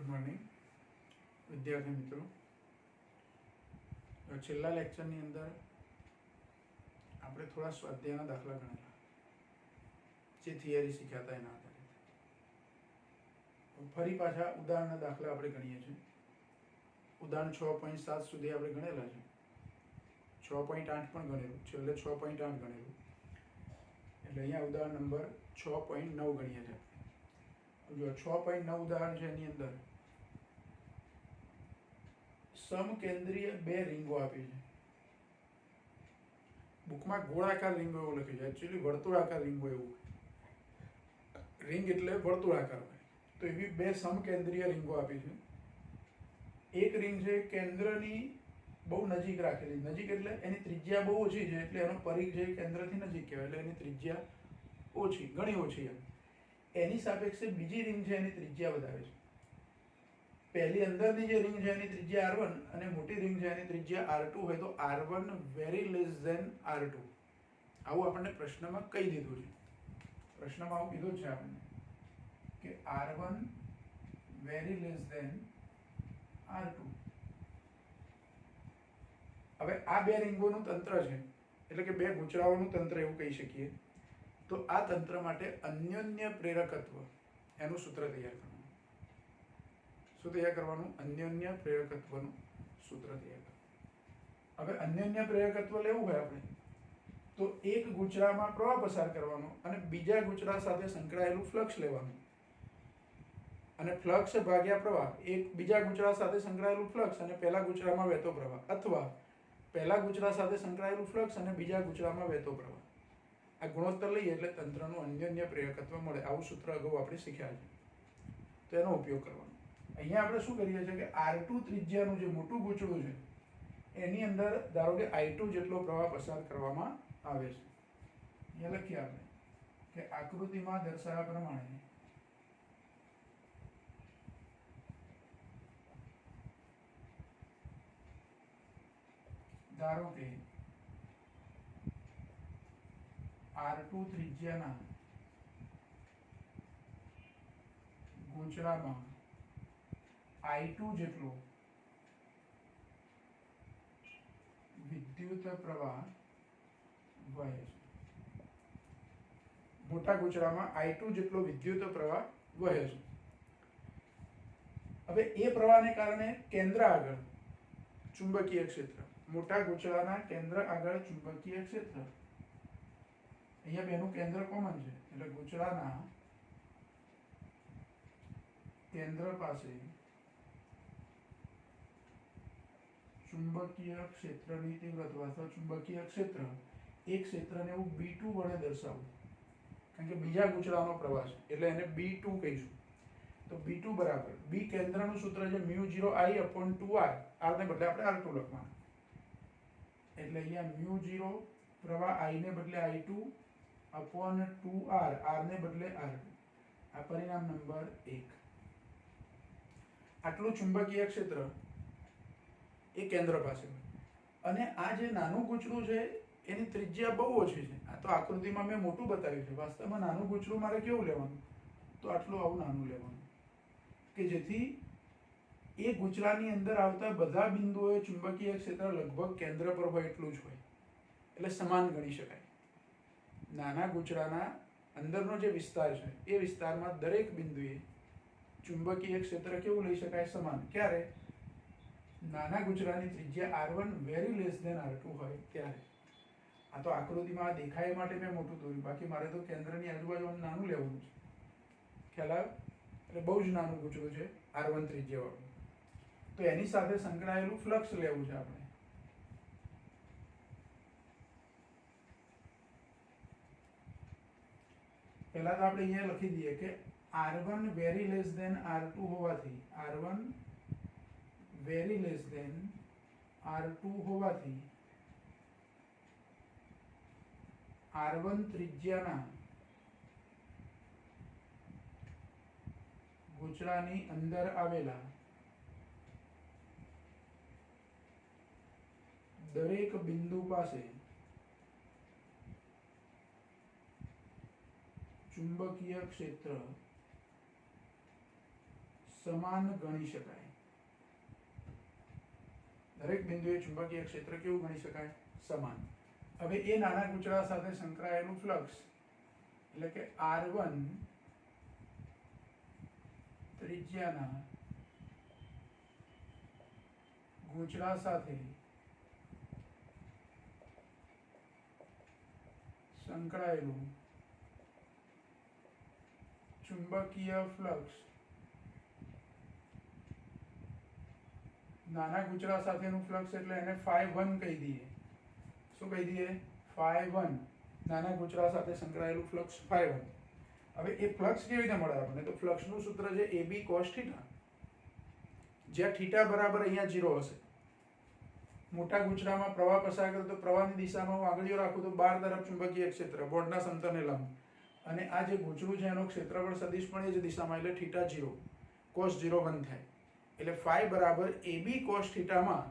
Good morning विद्यार्थी मित्रों। छेल्ला लेक्चरनी अंदर આપણે થોડા સ્વાધ્યાયના દાખલા ગણેલા જે થિયરી શીખ્યા હતા એના આધારે ફરી પાછા ઉદાહરણના દાખલા આપણે ગણીએ છીએ। ઉદાહરણ 6.7 સુધી આપણે ગણેલા છે, 6.8 પણ ગણેલું, છેલ્લે 6.8 ગણેલું, એટલે અહીંયા ઉદાહરણ નંબર 6.9 ગણીએ છીએ। જો 6.9 ઉદાહરણ છે એની અંદર સમકેન્દ્રીય બે રીંગો આપી છે। बुकમાં ગોળાકાર રીંગો એવું લખ્યું છે, એકચ્યુઅલી વર્તુળાકાર રીંગો એવું, રીંગ એટલે વર્તુળાકાર હોય, તો એવી બે સમકેન્દ્રીય રીંગો આપી છે। એક રીંગ છે કેન્દ્રની બહુ નજીક રાખેલી, નજીક એટલે એની ત્રિજ્યા બહુ ઓછી છે, એટલે એનો પરિઘ છે કેન્દ્રથી નજીક કહેવાય, એટલે એની ત્રિજ્યા ઓછી, ઘણી ઓછી એમ। એની સાપેક્ષે બીજી રીંગ છે એની ત્રિજ્યા વધારે છે। पहली अंदर ની જે રિંગ છે એની ત્રિજ્યા r1 અને મોટી રિંગ છે એની ત્રિજ્યા r2 હોય તો r1 very less than r2, આવું આપણને પ્રશ્નમાં કહી દીધું છે। પ્રશ્નમાં આવું કીધું છે આપણને કે r1 very less than r2। હવે આ બે રીંગોનું તંત્ર છે, એટલે કે બે ગૂંચળાઓનું તંત્ર એવું કહી શકીએ। તો આ તંત્ર માટે અન્યોન્ય પ્રેરકત્વ એનું સૂત્ર તૈયાર કરવું। શું તૈયાર કરવાનું? અન્યોન્ય પ્રેરકત્વનું સૂત્ર તૈયાર કરવાનું। હવે અન્યોન્ય પ્રેરકત્વ લેવું હોય આપણે તો એક ગૂંચળામાં પ્રવાહ પસાર કરવાનો અને બીજા ગૂંચળા સાથે સંકળાયેલું ફ્લક્સ લેવાનું, અને ફ્લક્સ ભાગ્યા પ્રવાહ, એક બીજા ગૂંચળા સાથે સંકળાયેલું ફ્લક્સ અને પહેલા ગૂંચળામાં વહેતો પ્રવાહ, અથવા પહેલા ગૂંચળા સાથે સંકળાયેલું ફ્લક્સ અને બીજા ગૂંચળામાં વહેતો પ્રવાહ, આ ગુણોત્તર લઈએ એટલે તંત્રનું અન્યોન્ય પ્રેરકત્વ મળે। આવું સૂત્ર અગાઉ આપણે શીખ્યા છે, તો એનો ઉપયોગ કરવાનો। અહીંયા આપણે શું કરીએ છીએ કે r2 ત્રિજ્યાનું જે મોટું ગૂંચળું છે એની અંદર ધારો કે i2 જેટલો પ્રવાહ પસાર કરવામાં આવે છે। અહીંયા લખીએ આપણે કે આકૃતિમાં દર્શાવ્યા પ્રમાણે ધારો કે r2 ત્રિજ્યાના ગૂંચળામાં i2 જેટલો વિદ્યુત પ્રવાહ વહે છે। મોટા ગૂંચળામાં i2 જેટલો વિદ્યુત પ્રવાહ વહે છે। હવે એ પ્રવાહને કારણે કેન્દ્ર આગળ ચુંબકીય ક્ષેત્ર, મોટા ગૂંચળાના કેન્દ્ર આગળ ચુંબકીય ક્ષેત્ર, અહીંયા બેનું કેન્દ્ર કોમન છે એટલે ગૂંચળાના કેન્દ્ર પાસે ચુંબકીય ક્ષેત્રની તીવ્રતા અથવા ચુંબકીય ક્ષેત્ર, એક ક્ષેત્રને હું B2 વડે દર્શાવું, કારણ કે બીજા ગૂંચળાનો પ્રવાહ છે એટલે એને B2 કહીશું। તો B2 બરાબર B કેન્દ્રનું સૂત્ર છે μ0I/2r, r ને બદલે આપણે r2 લખવાનું, એટલે અહીંયા μ0 પ્રવાહ I ને બદલે I2/2r, r ને બદલે r2, આ પરિણામ નંબર 1। આટલું ચુંબકીય ક્ષેત્ર એ કેન્દ્ર પાસે, અને આ જે નાનું ગૂંચળું છે એની ત્રિજ્યા બહુ ઓછી છે। આ તો આકૃતિમાં મેં મોટું બતાવ્યું છે, વાસ્તવમાં નાનું ગૂંચળું મારે કેવું લેવાનું? તો આટલું આવું નાનું લેવાનું, કે જેથી એ ગૂંચળાની અંદર આવતા બધા બિંદુઓએ ચુંબકીય ક્ષેત્ર લગભગ કેન્દ્ર પર હોય એટલું જ હોય, એટલે સમાન ગણી શકાય। નાના ગૂંચળાના અંદરનો જે વિસ્તાર છે એ વિસ્તારમાં દરેક બિંદુએ ચુંબકીય ક્ષેત્ર કેવું લઈ શકાય? સમાન। ક્યારે? નાના ગૂંચળાની ત્રિજ્યા r1 very less than r2 હોય ત્યારે। આ તો આકૃતિમાં દેખાય માટે મેં મોટું દોર્યું, બાકી મારે તો કેન્દ્રની આજુબાજુ નાનું લેવાનું છે, ખ્યાલ આવે? એટલે બહુ જ નાનું ગૂંચળું છે r1 ત્રિજ્યાવાળું, તો એની સાથે સંકળાયેલું ફ્લક્સ લેવું છે આપણે। પહેલા તો આપણે અહીંયા લખી દઈએ કે r1 very less than r2 હોવાથી, r1 very less than r2 હોવાથી r1 ત્રિજ્યાના ગૂંચળાની અંદર આવેલા દરેક બિંદુ પાસે ચુંબકીય ક્ષેત્ર સમાન ગણી શકાય. દરેક બિંદુએ ચુંબકીય ક્ષેત્ર કેવું ગણી શકાય? સમાન. હવે એ નાના ગૂંચળા સાથે સંકળાયેલું ફ્લક્સ એટલે કે R1 ત્રિજ્યાના ગૂંચળા સાથે સંકળાયેલું ચુંબકીય ફ્લક્સ નાના ગૂંચળા સાથેનું ફ્લક્સ એટલે એને φ1 કહી દઈએ. શું કહી દઈએ? φ1. નાના ગૂંચળા સાથે સંકળાયેલું ફ્લક્સ φ1. હવે એ ફ્લક્સ કેવી રીતે મળે આપણને? તો ફ્લક્સનું સૂત્ર છે AB cos θ, જ્યાં θ બરાબર અહીંયા 0 હશે. મોટા ગૂંચળામાં પ્રવાહ પસાર કરે તો પ્રવાહની દિશામાં હું આંગળીઓ રાખું તો 12 તરફ ચુંબકીય ક્ષેત્ર બોર્ડના સમતલને લંબ, અને આ જે ગૂંચળું છે એનો ક્ષેત્રફળ સદિશ પણ એ જ દિશામાં એટલે θ 0 cos 0 1 થાય. એટલે φ બરાબર AB cos θ માં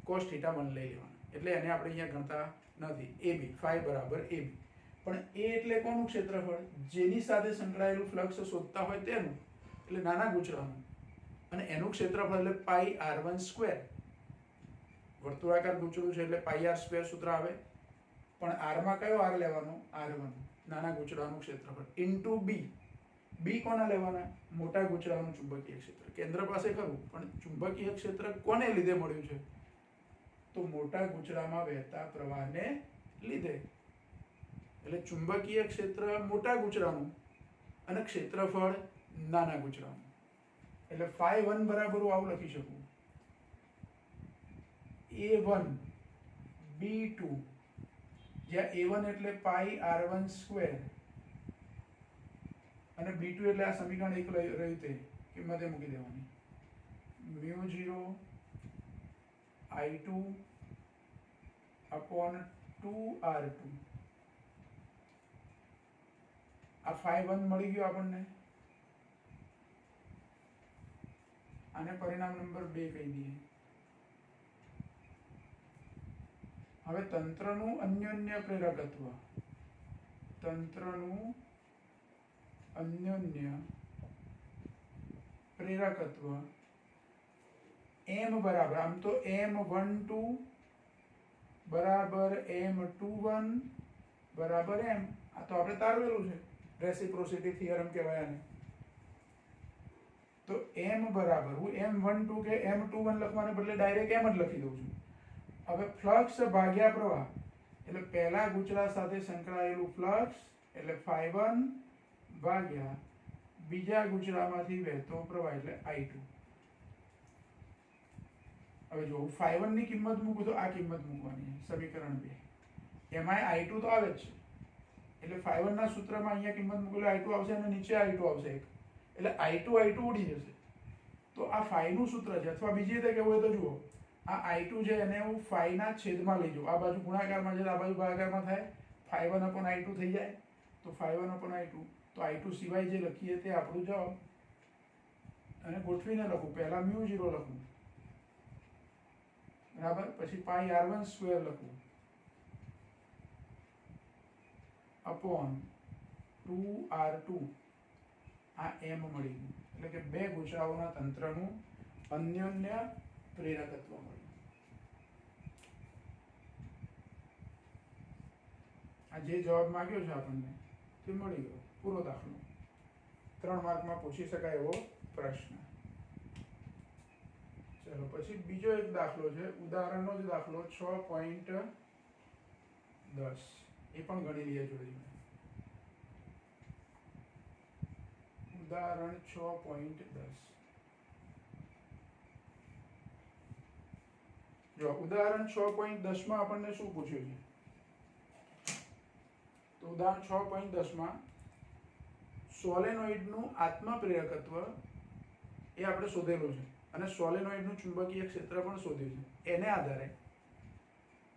cos θ 1 લઈ લેવાનું. એટલે એને આપણે અહીંયા ગણતા નથી. AB φ બરાબર AB. પણ એ એટલે કોનું ક્ષેત્રફળ? જેની સાથે સંકળાયેલું ફ્લક્સ શોધતા હોય તેનું, એટલે નાના ગૂંચળાનું. અને એનું ક્ષેત્રફળ એટલે પાઈ r1². વર્તુળાકાર ગૂંચળું છે એટલે πr² સૂત્ર આવે. પણ r માં કયો r લેવાનો? r1, નાના ગૂંચળાનું ક્ષેત્રફળ, ઇન્ટુ b. b કોના લેવાના? મોટા ગૂંચળાનું ચુંબકીય ક્ષેત્ર. કેન્દ્ર પાસે ખરું, પણ ચુંબકીય ક્ષેત્ર કોને લીધે મળ્યું છે? તો મોટા ગૂંચળામાં વહેતા પ્રવાહને લીધે. એટલે ચુંબકીય ક્ષેત્ર મોટા ગૂંચળાનું અને ક્ષેત્રફળ નાના ગૂંચળાનું. એટલે φ1 બરાબર હું આવું લખી શકું: A1 B2, જ્યાં A1 એટલે પાઈ r1² અને B2 એટલે આ સમીકરણ 1 રહ્યું તે કિંમતે મૂકી દેવાની. μ0 I2 upon 2r2. આ φ1 મળી ગયું આપણને. આને પરિણામ નંબર 2 કહી દઈએ. હવે તંત્રનું અન્યોન્ય પ્રેરકત્વ. તંત્રનું અન્યોન્ય પ્રેરકત્વ m બરાબર, આમ તો m12 બરાબર m21 બરાબર m. આ તો આપણે તારવેલું છે, રેસિપ્રોસિટી થિયરમ કહેવાય આને. તો m બરાબર, હું m12 કે m21 લખવાને બદલે ડાયરેક્ટ m જ લખી દઉં છું. હવે ફ્લક્સ ભાગ્યા પ્રવાહ એટલે પહેલા ગૂંચળા સાથે સંકળાયેલું ફ્લક્સ એટલે φ1 ભાગ્યા બીજા ગૂંચળામાંથી વહેતો પ્રવાહ એટલે I2. હવે જો હું φ1 ની કિંમત મૂકું તો આ કિંમત મૂકવાની છે, સમીકરણ 2. એમાં I2 તો આવે જ છે, એટલે φ1 ના સૂત્રમાં અહીંયા કિંમત મૂકેલો I2 આવશે અને નીચે I2 આવશે એક, એટલે I2 ઉડી જશે. તો આ φ નું સૂત્ર છે. અથવા બીજી રીતે કહેવું હોય તો જુઓ, આ I2 છે એને હું φ ના છેદમાં લઈ જાઉં. આ બાજુ ગુણાકારમાં છે, આ બાજુ ભાગાકારમાં થાય, φ1 I2 થઈ જાય. તો φ1 I2, તો I2 સિવાય જે લખીએ તે આપણું જવાબ. અને ગોઠવીને લખું, પહેલા μ0 લખું બરાબર, પછી પાઈ r1² લખું અપોન 2r2. આ m મળી ગયું. એટલે કે બે ગૂંચળાઓના તંત્રનું અન્યોન્ય પ્રેરકત્વ મળ્યું. આ જે જવાબ માંગ્યો છે આપણને તે મળી ગયો. પૂરો દાખલો. 3 માર્કમાં પૂછી શકાય એવો પ્રશ્ન. ચલો પછી બીજો એક દાખલો છે, ઉદાહરણનો જ દાખલો 6.10. એ પણ ગણી લઈએ જોડે. ઉદાહરણ 6.10. જો ઉદાહરણ 6.10 માં આપણને શું પૂછ્યું છે? તો ઉદાહરણ 6.10 માં સોલેનોઇડનું આત્મપ્રેરકત્વ એ આપણે શોધેલું છે અને સોલેનોઇડનું ચુંબકીય ક્ષેત્ર પણ શોધ્યું છે. એને આધારે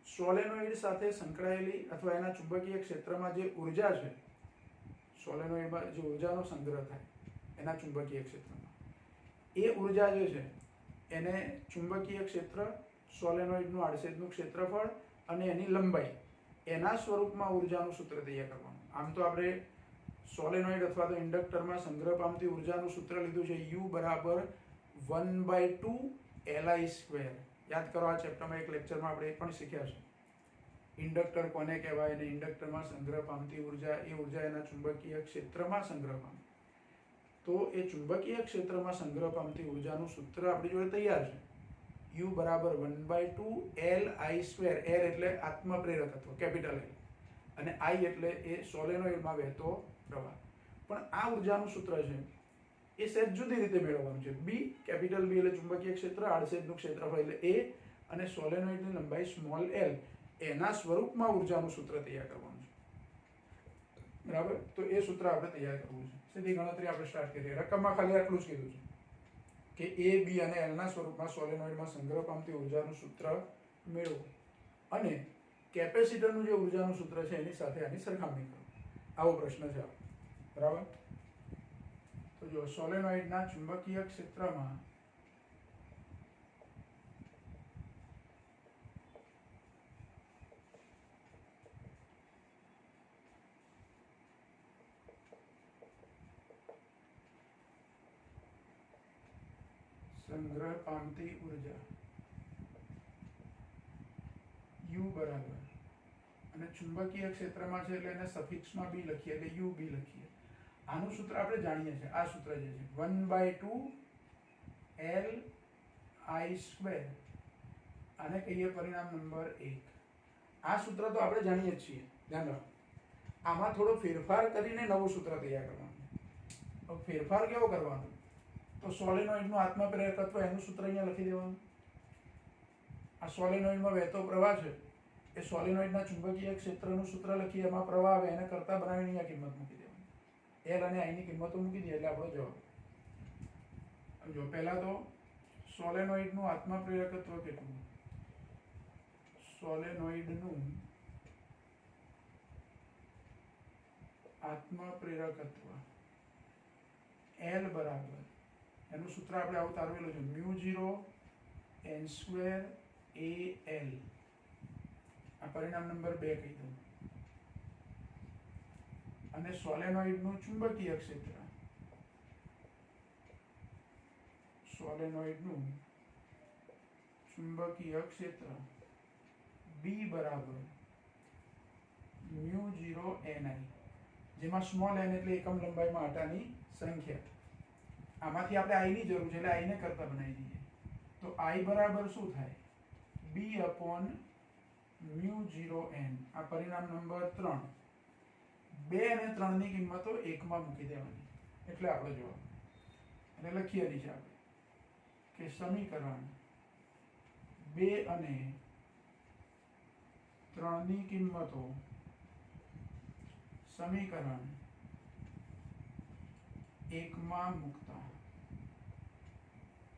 સોલેનોઇડ સાથે સંકળાયેલી અથવા એના ચુંબકીય ક્ષેત્રમાં જે ઉર્જા છે, સોલેનોઇડમાં જે ઉર્જાનો સંગ્રહ થાય એના ચુંબકીય ક્ષેત્રમાં, એ ઉર્જા જે છે એને ચુંબકીય ક્ષેત્ર, સોલેનોઇડનું આડછેદનું ક્ષેત્રફળ અને એની લંબાઈ, એના સ્વરૂપમાં ઉર્જાનું સૂત્ર તૈયાર કરવાનું. આમ તો આપણે સોલેનોઇડ અથવા તો ઇન્ડક્ટરમાં સંગ્રહ પામતી ઉર્જાનું સૂત્ર લીધું છે U બરાબર 1/2 Li². યાદ કરો, આ ચેપ્ટરમાં એક લેક્ચરમાં આપણે એ પણ શીખ્યા છે ઇન્ડક્ટર કોને કહેવાય અને ઇન્ડક્ટરમાં સંગ્રહ પામતી ઉર્જા, એ ઉર્જા એના ચુંબકીય ક્ષેત્રમાં સંગ્રહ પામે. તો એ ચુંબકીય ક્ષેત્રમાં સંગ્રહ પામતી ઉર્જાનું સૂત્ર આપણી જોડે તૈયાર છે. U બરાબર 1/2 Li². L એટલે આત્મપ્રેરકત્વ, કેપિટલ L, અને I એટલે એ સોલેનોઇડમાં વહેતો પ્રવાહ. પણ આ ઉર્જાનું સૂત્ર છે એ સહેજ જુદી રીતે મેળવવાનું છે. B, કેપિટલ B એટલે ચુંબકીય ક્ષેત્ર, આડછેદનું ક્ષેત્રફળ એટલે A, અને સોલેનોઇડની લંબાઈ સ્મોલ l, એના સ્વરૂપમાં ઉર્જાનું સૂત્ર તૈયાર કરવાનું છે. બરાબર? તો એ સૂત્ર આપણે તૈયાર કરવું છે. સીધી ગણતરી આપણે સ્ટાર્ટ કરીએ. રકમમાં ખાલી આટલું જ કીધું છે કે A, B અને L ના સ્વરૂપમાં સોલેનોઇડમાં સંગ્રહ પામતી ઉર્જાનું સૂત્ર મેળવો અને કેપેસિટરનું જે ઉર્જાનું સૂત્ર છે એની સાથે આની સરખામણી કરો. આવો પ્રશ્ન છે. બરાબર? તો જો સોલેનોઇડના ચુંબકીય ક્ષેત્રમાં સંગ્રહ પામતી ઉર્જા U બરાબર, અને ચુંબકીય ક્ષેત્રમાં છે એટલે એને સફિક્સમાં B લખીએ એટલે UB લખીએ. આનું સૂત્ર આપણે જાણીએ છીએ. આ સૂત્ર જે છે 1/2 Li², આને કહીએ પરિણામ નંબર 1. આ સૂત્ર તો આપણે જાણીએ જ છીએ, ધ્યાન રાખો. આમાં થોડો ફેરફાર કરીને નવું સૂત્ર તૈયાર કરવાનું. તો ફેરફાર કેવો કરવાનો? તો સોલેનોઇડનું આત્મપ્રેરકત્વ, એનું સૂત્ર અહીંયા લખી દેવાનું. આ સોલેનોઇડમાં વહેતો પ્રવાહ છે એ સોલેનોઇડના ચુંબકીય ક્ષેત્રનું સૂત્ર લખીએ, એમાં પ્રવાહ આવે એને કરતા બનાવીને અહીંયા કિંમત મૂકી દેવાની. L અને I ની કિંમતો મૂકી દઈએ એટલે આપણો જવાબ. જો પહેલા તો સોલેનોઇડનું આત્મપ્રેરકત્વ કેટલું? સોલેનોઇડનું આત્મપ્રેરકત્વ L બરાબર, એનું સૂત્ર આપણે આવું તારવેલું છે μ0n²Al. આ પરિણામ નંબર 2 કહી દઉં. અને સોલેનોઇડનું ચુંબકીય ક્ષેત્ર, સોલેનોઇડનું ચુંબકીય ક્ષેત્ર B બરાબર μ0ni, જેમાં સ્મોલ n એટલે એકમ લંબાઈમાં આટાની સંખ્યા. આમાંથી આપણે I ની જરૂર છે એટલે I ને કરતા બનાવી દઈએ. તો I બરાબર શું થાય? B/μ0n. આ પરિણામ નંબર 3. 2 અને 3 ની કિંમતો 1 માં મૂકી દેવાની એટલે આપણો જવાબ. અને લખીએ નીચે આપણે કે સમીકરણ 2 અને 3 ની કિંમતો સમીકરણ 1 માં મૂકતા.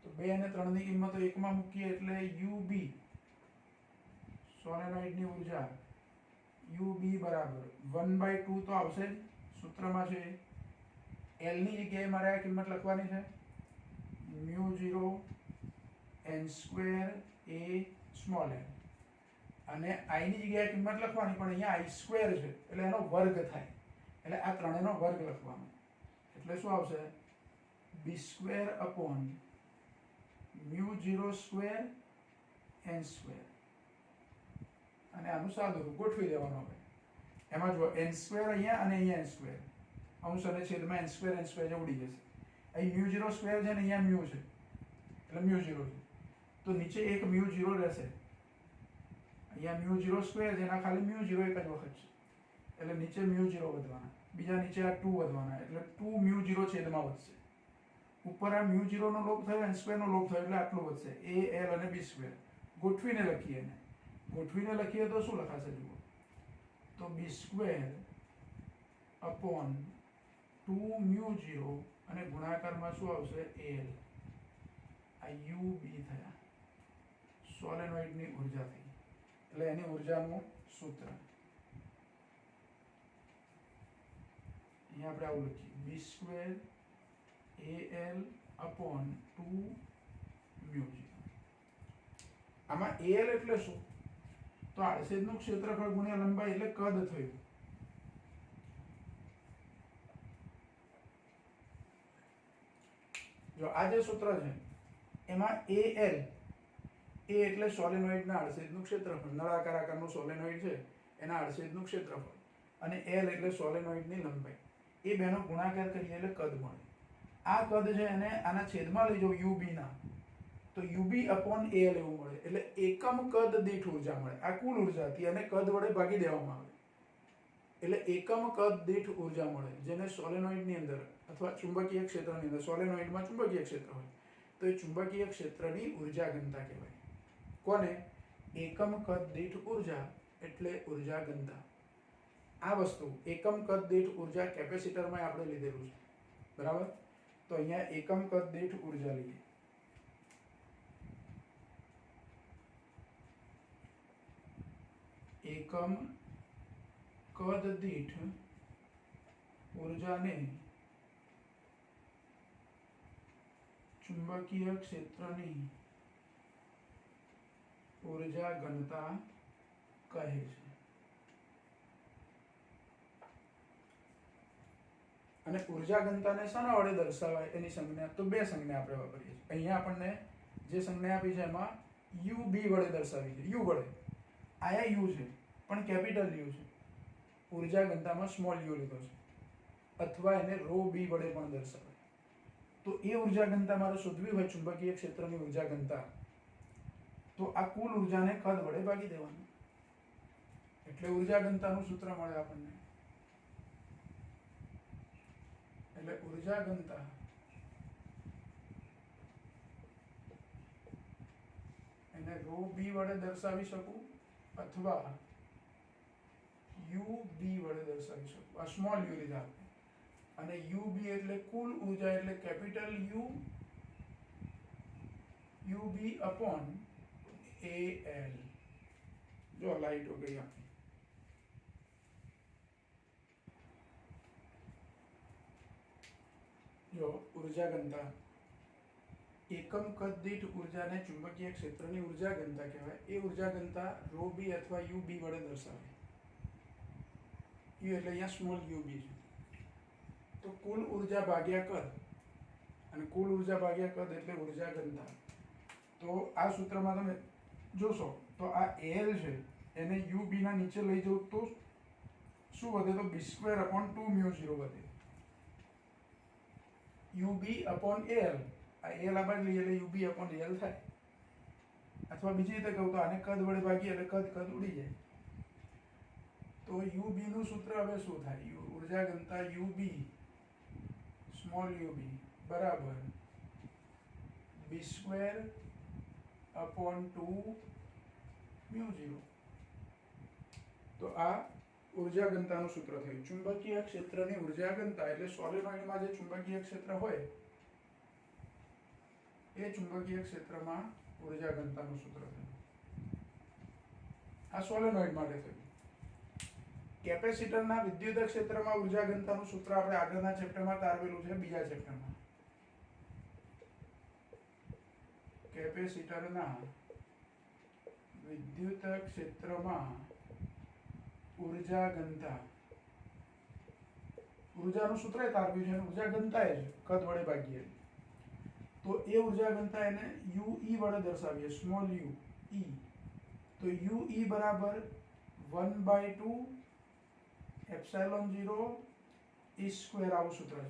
તો 2 અને 3 ની કિંમતો 1 માં મૂકીએ એટલે UB, સોલેનોઇડની ઉર્જા UB બરાબર 1/2 તો આવશે જ, સૂત્રમાં છે. L ની જગ્યાએ મારે આ કિંમત લખવાની છે μ0n²A સ્મોલ n, અને I ની જગ્યાએ કિંમત લખવાની, પણ અહીંયા I² છે એટલે એનો વર્ગ થાય, એટલે આ ત્રણેયનો વર્ગ લખવાનો. એટલે શું આવશે? B²/μ0²n². અને આનું સાદું રૂપ ગોઠવી દેવાનું. હવે એમાં જો n² અહીંયા અને અહીંયા n², અંશ અને છેદમાં n² જે ઉડી જશે. અહીં μ0² છે ને અહીંયા μ છે એટલે μ0 છે, તો નીચે એક μ0 રહેશે. અહીંયા μ0² છે, એના ખાલી μ0 એક જ વખત છે એટલે નીચે μ0 વધવાના, બીજા નીચે આ 2 વધવાના એટલે 2μ0 છેદમાં વધશે. ઉપર આ μ0 નો લોપ થયો, n² નો લોપ થયો એટલે આટલું વધશે. A, L અને B². ગોઠવીને લખીએ એને. ગોઠવીને લખીએ તો શું લખાશે જુઓ? તો B²/2μ0 અને ગુણાકારમાં શું આવશે? Al. આ UB થયા સોલેનોઇડની ઉર્જા થઈ, એટલે એની ઉર્જાનું સૂત્ર અહીંયા આપણે આવું લખીએ B²Al/2μ0. આમાં Al એટલે શું? તો આડછેદનું ક્ષેત્રફળ ગુણ્યા લંબાઈ એટલે કદ થયું. જો આ જે સૂત્ર છે એમાં AL એ એટલે સોલેનોઇડના આડછેદનું ક્ષેત્રફળ, નળાકાર આકારનું સોલેનોઇડ છે એના આડછેદનું ક્ષેત્રફળ, અને L એટલે સોલેનોઇડની લંબાઈ. એ બેનો ગુણાકાર કરીએ એટલે કદ મળે. આ કદ છે એને આના છેદમાં લઈ જાઓ UB ના, તો UB/AL એવું મળે. એટલે એકમ કદ દીઠ ઉર્જા મળે. આ કુલ ઉર્જા હતી અને કદ વડે ભાગી દેવામાં આવે એટલે એકમ કદ દીઠ ઉર્જા મળે, જેને સોલેનોઇડની અંદર અથવા ચુંબકીય ક્ષેત્રની અંદર, સોલેનોઇડમાં ચુંબકીય ક્ષેત્ર હોય તો એ ચુંબકીય ક્ષેત્રની ઉર્જા ઘનતા કહેવાય. કોને? એકમ કદ દીઠ ઉર્જા એટલે ઉર્જા ઘનતા. આ વસ્તુ એકમ કદ દીઠ ઉર્જા કેપેસિટરમાં આપણે લીધેલું છે, બરાબર? તો અહીંયા એકમ કદ દીઠ ઉર્જા લઈએ. એકમ કદ દીઠ ઉર્જાને ચુંબકીય ક્ષેત્રની ઉર્જા ઘનતા કહે છે. અને ઉર્જા ઘનતાને શાના વડે દર્શાવાય એની સંજ્ઞા, તો બે સંજ્ઞા આપણે વાપરીએ છીએ. અહીંયા આપણને જે સંજ્ઞા આપી છે એમાં UB વડે દર્શાવી છે, U વડે. આયા U છે પણ કેપિટલ U છે, ઉર્જા ઘનતામાં સ્મોલ u લીધો છે, અથવા એને ρ b વડે પણ દર્શાવાય. તો એ ઉર્જા ઘનતા મારે શોધવી હોય ચુંબકીય ક્ષેત્રની ઉર્જા ઘનતા, તો આ કુલ ઉર્જાને કદ વડે ભાગી દેવાનું, એટલે ઉર્જા ઘનતાનું સૂત્ર મળે આપણને. એટલે ઉર્જા ઘનતા એને ρ b વડે દર્શાવી શકું અથવા UB વડે દર્શાવી શકું. આ સ્મોલ u લીધા અને UB એટલે કુલ ઉર્જા એટલે કેપિટલ UB/AL. જો લાઈટ હો ગઈ આપણી. જો ઉર્જા ઘનતા, એકમ કદ દીઠ ઉર્જાને ચુંબકીય ક્ષેત્રની ઉર્જા ઘનતા કહેવાય. એ ઉર્જા ઘનતા ρ b અથવા UB વડે દર્શાવે. U એટલે અહીંયા સ્મોલ UB છે. તો કુલ ઉર્જા ભાગ્યા કદ, અને કુલ ઉર્જા ભાગ્યા કદ એટલે ઉર્જા ઘનતા. તો આ સૂત્રમાં તમે જોશો તો આ AL છે એને UB ના નીચે લઈ જાઉં તો શું વધે? તો b²/2μ0 વધે. UB/AL, આ AL આ બાજુ લઈએ એટલે UB/AL થાય. અથવા બીજી રીતે કહું તો આને કદ વડે ભાગીએ એટલે કદ ઉડી જાય. તો UB નું સૂત્ર હવે શું થાય? ઉર્જા ઘનતા UB સ્મોલ UB બરાબર b²/2μ0. તો આ ઉર્જા ઘનતાનું સૂત્ર થયું. ચુંબકીય ક્ષેત્રની ઉર્જા ઘનતા એટલે સોલેનોઇડમાં જે ચુંબકીય ક્ષેત્ર હોય એ ચુંબકીય ક્ષેત્રમાં ઉર્જા ઘનતાનું સૂત્ર થયું. આ સોલેનોઇડ માટે થયું. કેપેસિટરના વિદ્યુત ક્ષેત્રમાં ઉર્જા ઘનતાનું સૂત્ર આપણે આગળના ચેપ્ટરમાં તારવેલું છે, બીજા ચેપ્ટરમાં. કેપેસિટરના વિદ્યુત ક્ષેત્રમાં ઉર્જા ઘનતા, ઉર્જાનું સૂત્ર તારવ્યું છે, ઉર્જા ઘનતા એ છે, કદ વડે ભાગીએ તો એ ઉર્જા ઘનતા એને UE વડે દર્શાવીએ, સ્મોલ u e. તો UE બરાબર 1/2 ε0 e² આવું સૂત્ર છે.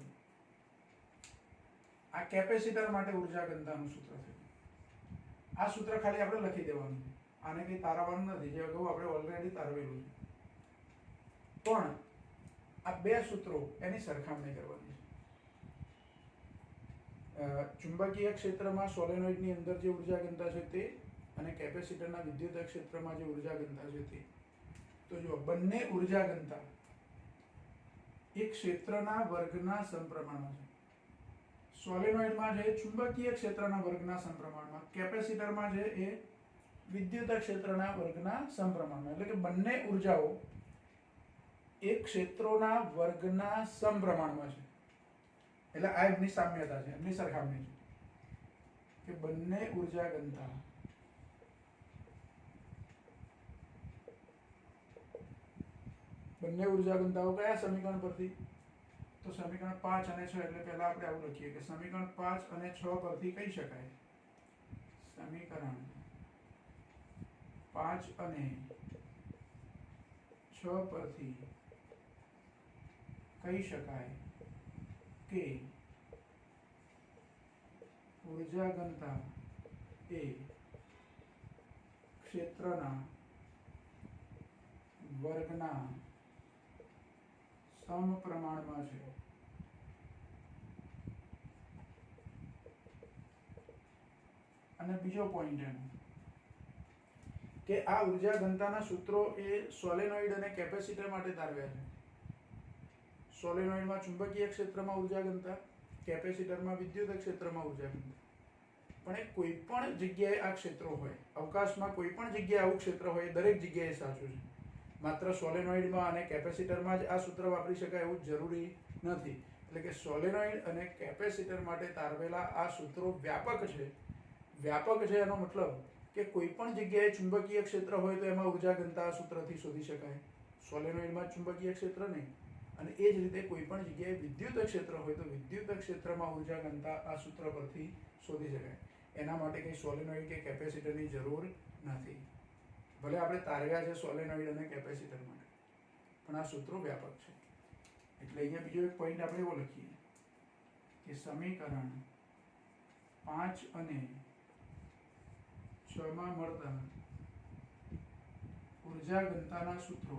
આ કેપેસિટર માટે ઉર્જા ઘનતાનું સૂત્ર છે. આ સૂત્ર ખાલી આપણે લખી દેવાનું છે, આને કંઈ તારવવાનું નથી, જે અગાઉ આપણે ઓલરેડી તારવેલું છે. પણ આ બે સૂત્રો એની સરખામણી કરવાની છે. ચુંબકીય ક્ષેત્રમાં સોલેનોઇડની અંદર જે ઉર્જા ઘનતા છે તે, અને કેપેસિટરના વિદ્યુત ક્ષેત્રમાં જે ઉર્જા ઘનતા છે તે. તો જો બંને ઉર્જા ઘનતા એક ક્ષેત્રના વર્ગના સમપ્રમાણમાં છે. સોલેનોઇડમાં છે ચુંબકીય ક્ષેત્રના વર્ગના સમપ્રમાણમાં, કેપેસિટરમાં છે એ વિદ્યુત ક્ષેત્રના વર્ગના સમપ્રમાણમાં. એટલે કે બંને ઉર્જાઓ એક ક્ષેત્રોના વર્ગના સમપ્રમાણમાં છે. એટલે આ એમની સામ્યતા છે, એમની સરખામણી છે કે બંને ઉર્જા ઘનતા બંને ઉર્જા ઘનતાઓ કયા સમીકરણ પરથી? તો સમીકરણ 5 અને 6 એટલે પહેલા આપણે આવું લખીએ કે સમીકરણ 5 અને 6 પરથી કહી શકાય, સમીકરણ 5 અને 6 પરથી કહી શકાય કે ઊર્જા ઘનતા એ ક્ષેત્રના વર્ગના સમપ્રમાણમાં છે. અને બીજો પોઈન્ટ એનો કે આ ઉર્જા ઘનતાના સૂત્રો એ સોલેનોઇડ અને કેપેસિટર માટે તારવ્યા છે. સોલેનોઇડમાં ચુંબકીય ક્ષેત્રમાં ઉર્જા ઘનતા, કેપેસિટરમાં વિદ્યુત ક્ષેત્રમાં ઉર્જા ઘનતા. પણ એ કોઈ પણ જગ્યાએ આ ક્ષેત્રો હોય, અવકાશમાં કોઈ પણ જગ્યાએ આવું ક્ષેત્ર હોય, દરેક જગ્યાએ સાચું છે. માત્ર સોલેનોઇડમાં અને કેપેસિટરમાં જ આ સૂત્ર વાપરી શકાય એવું જરૂરી નથી. એટલે કે સોલેનોઇડ અને કેપેસિટર માટે તારવેલા આ સૂત્રો વ્યાપક છે. વ્યાપક છે એનો મતલબ કે કોઈ પણ જગ્યાએ ચુંબકીય ક્ષેત્ર હોય તો એમાં ઉર્જા ઘનતા આ સૂત્રથી શોધી શકાય. સોલેનોઇડમાં ચુંબકીય ક્ષેત્ર નહીં. અને એ જ રીતે કોઈ પણ જગ્યાએ વિદ્યુત ક્ષેત્ર હોય તો વિદ્યુત ક્ષેત્રમાં ઉર્જા ઘનતા આ સૂત્ર પરથી શોધી શકાય. એના માટે કંઈ સોલેનોઇડ કે કેપેસિટરની જરૂર નથી. ભલે આપણે તારવ્યા છે સોલેનોઇડ અને કેપેસિટર માટે, પણ આ સૂત્રો વ્યાપક છે. એટલે અહીંયા બીજો એક પોઈન્ટ આપણે એવો લખીએ કે સમીકરણ 5 અને 6 માં મળતા ઉર્જા ઘનતાના સૂત્રો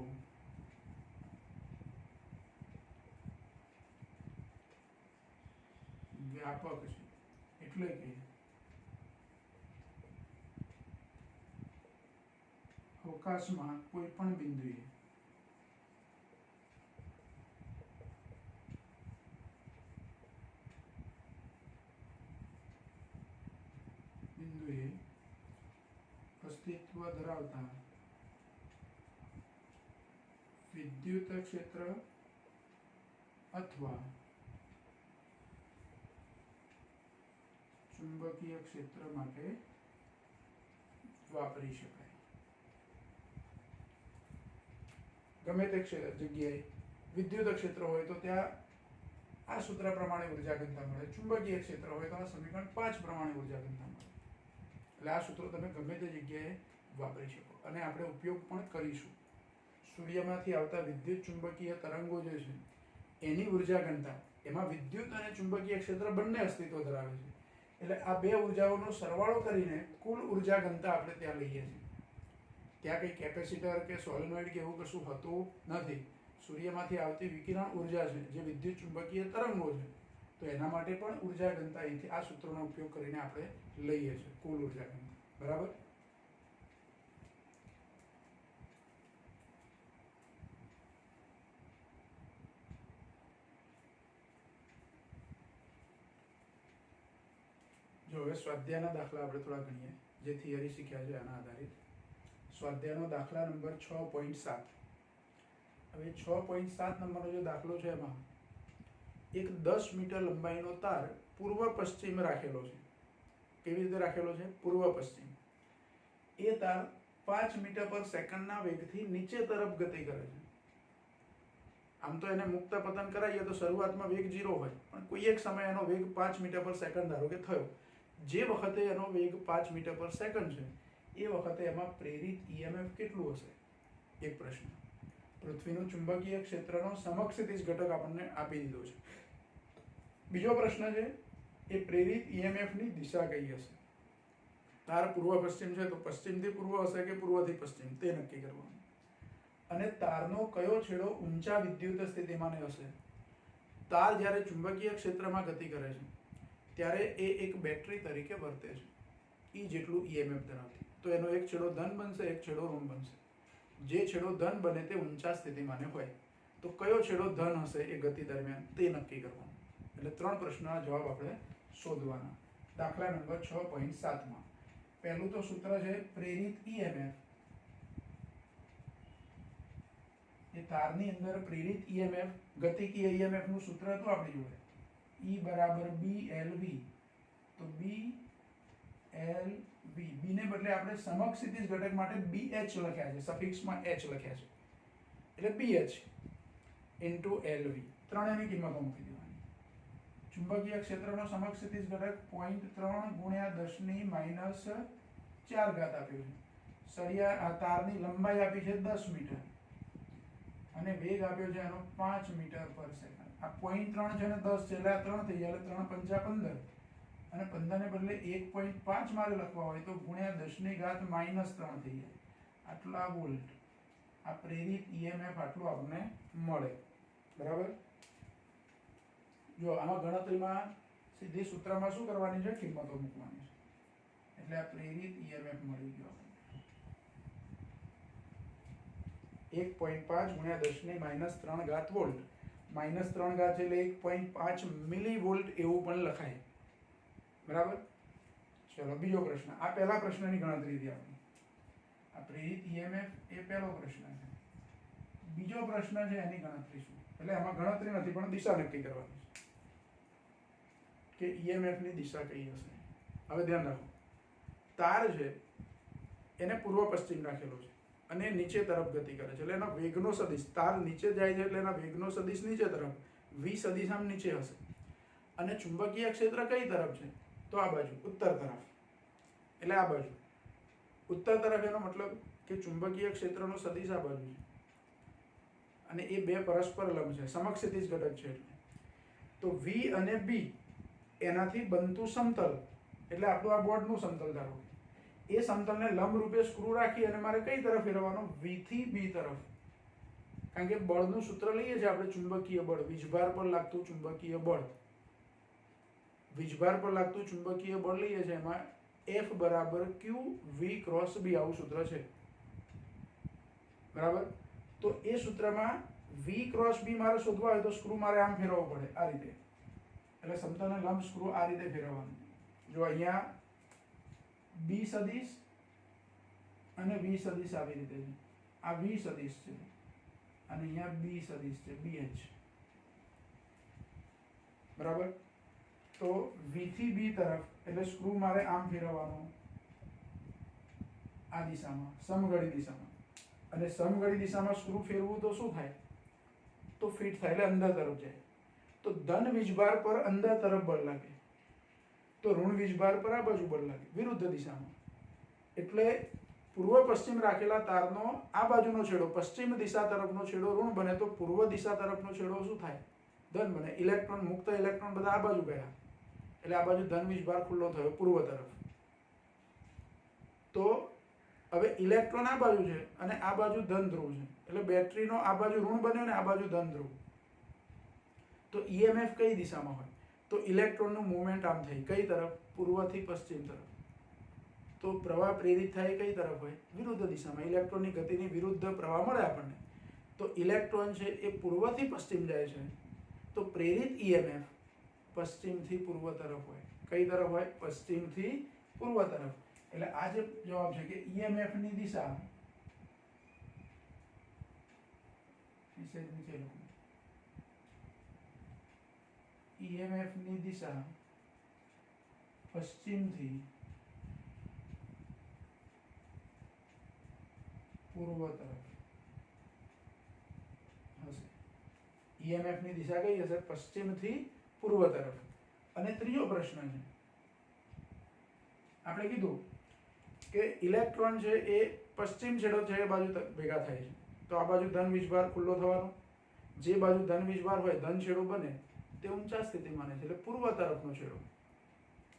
વ્યાપક છે. એટલે કે અવકાશમાં કોઈ પણ બિંદુએ અસ્તિત્વ ધરાવતા વિદ્યુત ક્ષેત્ર અથવા ચુંબકીય ક્ષેત્ર માટે વાપરી શકાય. ગમે તે જગ્યાએ વિદ્યુત ક્ષેત્ર હોય તો ત્યાં આ સૂત્ર પ્રમાણે ઉર્જા ઘનતા મળે. ચુંબકીય ક્ષેત્ર હોય તો આ સમીકરણ 5 પ્રમાણે ઉર્જા ઘનતા મળે. એટલે આ સૂત્રો તમે ગમે તે જગ્યાએ વાપરી શકો અને આપણે ઉપયોગ પણ કરીશું. સૂર્યમાંથી આવતા વિદ્યુત ચુંબકીય તરંગો જે છે એની ઉર્જા ઘનતા, એમાં વિદ્યુત અને ચુંબકીય ક્ષેત્ર બંને અસ્તિત્વ ધરાવે છે. એટલે આ બે ઉર્જાઓનો સરવાળો કરીને કુલ ઉર્જા ઘનતા આપણે ત્યાં લઈએ છીએ. ત્યાં કંઈ કેપેસિટર કે સોલેનોઇડ કે એવું કશું હોતું નથી. સૂર્યમાંથી આવતી વિકિરણ ઉર્જા છે જે વિદ્યુત ચુંબકીય તરંગો છે, તો એના માટે પણ ઉર્જા ઘનતા અહીંથી આ સૂત્રનો ઉપયોગ કરીને આપણે લઈએ છીએ, કુલ ઉર્જા ઘનતા. બરાબર? જો હવે સ્વાધ્યાયના દાખલા આપણે થોડા ગણીએ, જે થિયરી શીખ્યા છે આના આધારિત. સ્વાધ્યાયનો દાખલા નંબર 6.7. હવે 6.7 નંબરનો જે દાખલો છે એમાં એક 10 મીટર લંબાઈનો તાર પૂર્વ પશ્ચિમ રાખેલો છે. કેવી રીતે રાખેલો છે? પૂર્વ પશ્ચિમ. એ તાર 5 મીટર પર સેકન્ડના વેગથી નીચે તરફ ગતિ કરે છે. આમ તો એને મુક્ત પતન કરાવીએ તો શરૂઆતમાં વેગ 0 હોય, પણ કોઈ એક સમય એનો વેગ 5 મીટર પર સેકન્ડ ધારો કે થયો. જે વખતે એનો વેગ 5 મીટર પર સેકન્ડ છે એ વખતે એમાં પ્રેરિત EMF કેટલું હશે? એક પ્રશ્ન. પૃથ્વીનું ચુંબકીય ક્ષેત્રનો સમક્ષિતિજ ઘટક આપણને આપી દીધો છે. બીજો પ્રશ્ન છે એ પ્રેરિત EMF ની દિશા કઈ હશે? તાર પૂર્વ પશ્ચિમ છે તો પશ્ચિમથી પૂર્વ હશે કે પૂર્વથી પશ્ચિમ તે નક્કી કરવાનું. અને તારનો કયો છેડો ઊંચા વિદ્યુત સ્થિતિમાને હશે? તાર જ્યારે ચુંબકીય ક્ષેત્રમાં ગતિ કરે છે ત્યારે એ એક બેટરી તરીકે વર્તે છે, એ જેટલું EMF ધરાવતી. તો એનો એક છેડો ધન બનશે, એક છેડો ઋણ બનશે. જે છેડો ધન બને તે ઊંચા સ્થિતિમાને હોય, તો કયો છેડો ધન હશે એ ગતિ દરમિયાન તે નક્કી કરવાનું. એટલે 3 પ્રશ્નના જવાબ આપણે શોધવાના. દાખલા નંબર 6.7 માં પહેલું તો સૂત્ર છે પ્રેરિત EMF. એ તારની અંદર પ્રેરિત EMF, ગતિકીય EMF નું સૂત્ર હતું આપણી જોડે, E બરાબર BLV. તો BLV, B ને બદલે આપણે સમક્ષિતિજ ઘટક માટે BH લખ્યા છે, સફિક્સમાં H લખ્યા છે, એટલે BH. ઇન્ટુ LV, ત્રણેયની કિંમતો મૂકી દેવાની. ચુંબકીય ક્ષેત્રનો સમક્ષિતિજ ઘટક 0.3 ગુણ્યા 10⁻⁴ આપ્યું છે. સળિયા તારની લંબાઈ આપી છે 10 મીટર અને વેગ આપ્યો છે એનો 5 મીટર પર સેકન્ડ. આ 0.3 છે ને 10 છે એટલે આ 3 થઈ જાય, એટલે 3 × 5 = 15 અને 15 ને બદલે 1.5 મારે લખવા હોય તો ગુણ્યા 10⁻³ થઈ જાય. આટલા વોલ્ટ આ પ્રેરિત EMF આટલું આપણને મળે. બરાબર. જો આમાં ગણતરીમાં સીધી સૂત્રમાં શું કરવાની છે, કિંમતો મૂકવાની છે. એટલે આ પ્રેરિત EMF મળી ગયો આપણને 1.5 ગુણ્યા 10⁻³ વોલ્ટ. -3 ઘાત એટલે 1.5 મિલીવોલ્ટ એવું પણ લખાય. બરાબર. ચલો બીજો પ્રશ્ન. આ પહેલા પ્રશ્નની ગણતરી હતી આપણી. આ પ્રેરિત EMF એ પહેલો પ્રશ્ન છે. બીજો પ્રશ્ન છે એની ગણતરી શું, એટલે આમાં ગણતરી નથી પણ દિશા નક્કી કરવાની છે કે EMF ની દિશા કઈ હશે. હવે ધ્યાન રાખો, તાર છે એને પૂર્વ પશ્ચિમ રાખેલો છે અને નીચે તરફ ગતિ કરે છે, એટલે એના વેગનો સદિશ, તાર નીચે જાય છે એટલે એના વેગનો સદિશ નીચે તરફ, v સદિશ આમ નીચે હશે. અને ચુંબકીય ક્ષેત્ર કઈ તરફ છે, તો આ બાજુ ઉત્તર તરફ, એટલે આ બાજુ ઉત્તર તરફ. એનો મતલબ કે ચુંબકીય ક્ષેત્રનો સદિશ આ બાજુ છે અને એ બે પરસ્પર લંબ છે, સમક્ષિતિજ ઘટક છે. એટલે તો v અને b એનાથી બનતું સમતલ, એટલે આપણું આ બોર્ડનું સમતલ ધારો, એ સમતલને લંબ રૂપે સ્ક્રૂ રાખી અને મારે કઈ તરફ ફેરવવાનો, v થી b તરફ. કારણ કે બળનું સૂત્ર લઈએ છીએ આપણે, ચુંબકીય બળ, વીજભાર પર લાગતું ચુંબકીય બળ, વીજભાર પર લાગતું ચુંબકીય બળ લઈએ છીએ, એમાં F = q v × b આવું સૂત્ર છે. બરાબર. તો એ સૂત્રમાં v × b મારે શોધવા હોય તો સ્ક્રૂ મારે આમ ફેરવવો પડે, આ રીતે. એટલે સમતલને લંબ સ્ક્રૂ આ રીતે ફેરવવાનું. જો અહીંયા b સદિશ અને v સદિશ આવી રીતે છે, આ v સદિશ છે અને અહીંયા b સદિશ છે, bh. બરાબર. તો v થી b તરફ એટલે સ્ક્રૂ મારે આમ ફેરવવાનું આ દિશામાં, સમઘડી દિશામાં. અને સમઘડી દિશામાં સ્ક્રૂ ફેરવું તો શું થાય, તો ફિટ થાય, એટલે અંદર તરફ જાય. તો ધન વીજભાર પર અંદર તરફ બળ લાગે, તો ઋણ વીજભાર પર આ બાજુ બળ લાગે, વિરુદ્ધ દિશામાં. એટલે પૂર્વ પશ્ચિમ રાખેલા તારનો આ બાજુનો છેડો, પશ્ચિમ દિશા તરફનો છેડો ઋણ બને તો પૂર્વ દિશા તરફનો છેડો શું થાય, ધન બને. ઇલેક્ટ્રોન, મુક્ત ઇલેક્ટ્રોન બધા આ બાજુ ગયા, એટલે આ બાજુ ધન વીજભાર ખુલ્લો થયો પૂર્વ તરફ. તો હવે ઇલેક્ટ્રોન આ બાજુ છે અને આ બાજુ ધન ધ્રુવ છે, એટલે બેટરીનો આ બાજુ ઋણ બન્યો ને આ બાજુ ધન ધ્રુવ. તો EMF કઈ દિશામાં હોય, તો ઇલેક્ટ્રોનનું મૂવમેન્ટ આમ થઈ કઈ તરફ, પૂર્વથી પશ્ચિમ તરફ. તો પ્રવાહ પ્રેરિત થાય કઈ તરફ હોય, વિરુદ્ધ દિશામાં. ઇલેક્ટ્રોનની ગતિની વિરુદ્ધ પ્રવાહ મળે આપણને. તો ઇલેક્ટ્રોન છે એ પૂર્વથી પશ્ચિમ જાય છે, તો પ્રેરિત EMF પશ્ચિમથી પૂર્વ તરફ હોય. કઈ તરફ હોય, પશ્ચિમથી પૂર્વ તરફ. એટલે આ જે જવાબ છે કે EMF ની દિશા, EMF ની દિશા પશ્ચિમથી પૂર્વ તરફ હશે. EMF ની દિશા કઈ હશે, પશ્ચિમથી પૂર્વ તરફ. અને ત્રીજો પ્રશ્ન છે, આપણે કીધું કે ઇલેક્ટ્રોન છે એ પશ્ચિમ છેડો છે એ બાજુ ભેગા થાય છે, તો આ બાજુ ધન વીજભાર ખુલ્લો થવાનો. જે બાજુ ધન વીજભાર હોય, ધન છેડો બને તે ઊંચા સ્થિતિમાન છે, એટલે પૂર્વ તરફનો છેડો.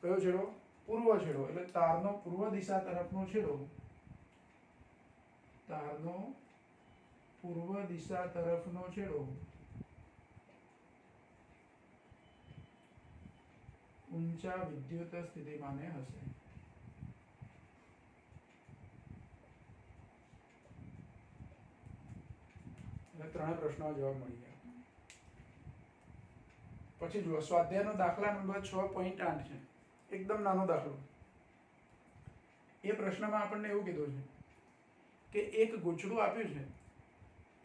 કયો છેડો, પૂર્વ છેડો. એટલે તારનો પૂર્વ દિશા તરફનો છેડો, તારનો પૂર્વ દિશા તરફનો છેડો ઊંચા વિદ્યુત સ્થિતિમાને હશે. એટલે ત્રણે પ્રશ્નો જવાબ મળી ગયા. પછી જુઓ, સ્વાધ્યાયનો દાખલા નંબર 6.8 છે, એકદમ નાનો દાખલો. એ પ્રશ્નમાં આપણને એવું કીધું છે કે એક ગૂંચળું આપ્યું છે,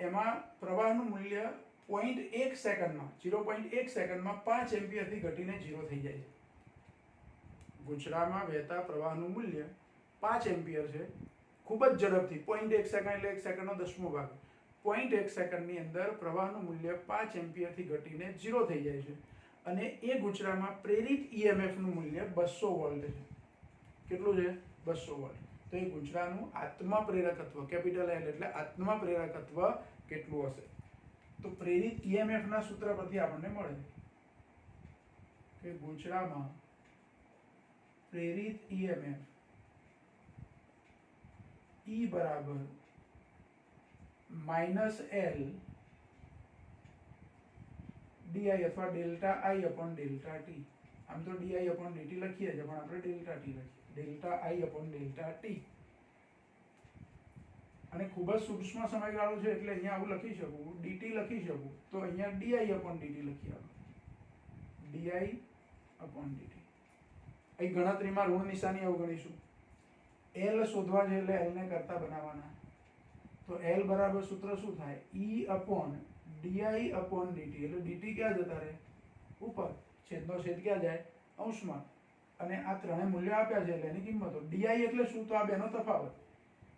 એમાં પ્રવાહનું મૂલ્ય 0.1 સેકન્ડમાં 0.1 સેકન્ડમાં 5 એમ્પિયરથી ઘટીને 0 થઈ જાય છે. ગૂંચળામાં વહેતા પ્રવાહનું મૂલ્ય 5 એમ્પિયર છે, ખૂબ જ ઝડપથી 0.1 સેકન્ડ એટલે 1 સેકન્ડનો 10મો ભાગ, 0.1 સેકન્ડની અંદર પ્રવાહનું મૂલ્ય 5 એમ્પિયરથી ઘટીને 0 થઈ જાય છે અને એ ગુચરામાં પ્રેરિત ઈએમએફનું મૂલ્ય 200 વોલ્ટ છે. કેટલું છે? 200 વોલ્ટ. તો એ ગુચરાનું આત્મા પ્રેરકત્વ કેપિટલ એલ એટલે આત્મા પ્રેરકત્વ કેટલું હશે? તો પ્રેરિત ઈએમએફના સૂત્ર પરથી આપણને મળે કે ગુચરામાં પ્રેરિત ઈએમએફ E બરાબર -L di અથવા delta I upon delta t. આમ તો di અપોન dt લખીએ છીએ પણ આપણે ડેલ્ટા t લખીએ, delta I upon delta t. અને ખૂબ જ સૂક્ષ્મ સમયગાળો છે એટલે અહીંયા આવું લખી શકું, dt લખી શકું, તો અહીંયા di અપોન dt લખી આપો, di અપોન dt. અહીં ગણતરીમાં ઋણ નિશાની અવગણીશું. L શોધવા છે એટલે L ને કરતા બનાવવાના. તો L બરાબર સૂત્ર શું થાય? E upon di upon dt. એટલે dt ક્યાં જતા રહે? ઉપર. છેદનો છેદ ક્યાં જાય? અંશમાં. અને આ ત્રણે મૂલ્યો આપ્યા છે એટલે એની કિંમતો. di એટલે શું? તો આ બેનો તફાવત.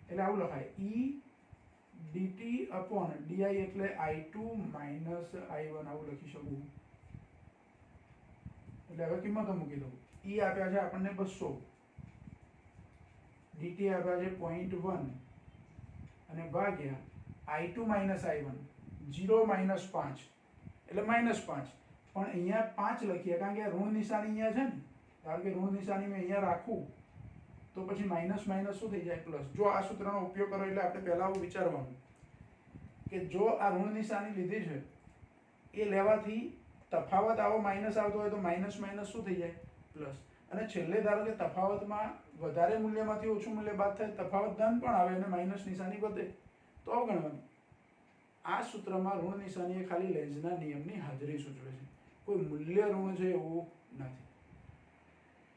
એટલે આવું લખાય E dt અપોન di એટલે I2 માઇનસ I1 આવું લખી શકું. એટલે હવે કિંમતો મૂકી દઉં. E આપ્યા છે આપણને 200, dt આપ્યા છે 0.1 અને ભાગ્યા I2 માઇનસ I1 0 માઇનસ 5 એટલે -5. પણ અહીંયા 5 લખીએ કારણ કે ઋણ નિશાની અહીંયા છે ને, કારણ કે ઋણ નિશાની મેં અહીંયા રાખું તો પછી માઇનસ માઇનસ શું થઈ જાય? પ્લસ. જો આ સૂત્રનો ઉપયોગ કરો એટલે આપણે પહેલાં આવું વિચારવાનું કે જો આ ઋણ નિશાની લીધી છે એ લેવાથી તફાવત આવો માઇનસ આવતો હોય તો માઇનસ માઇનસ શું થઈ જાય? પ્લસ. અને છેલ્લે ધારો કે તફાવતમાં વધારે મૂલ્યમાંથી ઓછું મૂલ્ય બાદ થાય, તફાવત ધન પણ આવે અને માઇનસ નિશાની વધે તો અવગણવાનું. આ સૂત્રમાં ઋણ નિશાની એ ખાલી લેન્ઝના નિયમની હાજરી સૂચવે છે, કોઈ મૂલ્ય ઋણ છે એવું નથી